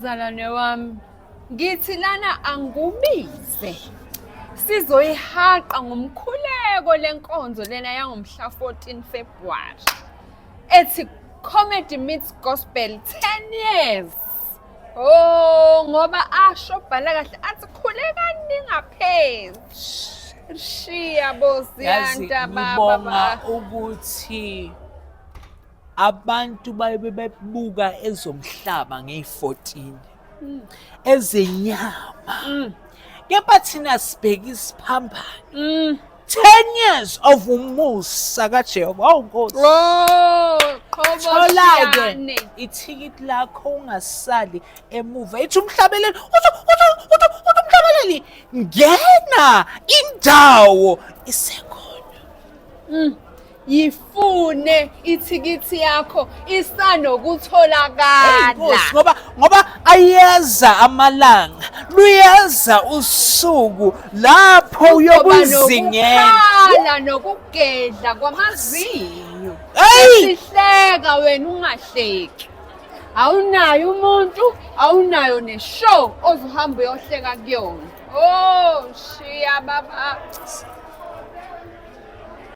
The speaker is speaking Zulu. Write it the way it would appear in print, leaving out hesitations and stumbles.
Zalwane wami, ngithi lana angubize. Sizoyihaqa ngomkhuleko lenkonzo lena yangomhla 14 February. Ethi Comedy Meets Gospel 10 years. Oh, ngoba asho bhala kahle athi khulekani ngaphezulu. Shiya bosi yanta Ngibonga ukuthi abantu bebuka ezomhlaba nge-14 ezenyama. Kepha thina sibheka isiphambano. 10 years of umusa kaJehova. Oh Nkosi. Oh, qhobo Thola-ke shiyane. ithikithi lakho ungasali emuva. Ithi umhlabeleli, uthi umhlabeleli ngena indawo isekhona. Yifune ithikithi yakho isanokutholakala. Nkosi, ngoba ayeza amalanga, luyeza usuku lapho uyobuzingela. Nokukhala nokugedla kwamazinyo. Hey! Sihleka wena ungahleki. Awunayo umuntu, awunayo neshow ozohamba uyohleka kuyona. Oh, shiya baba.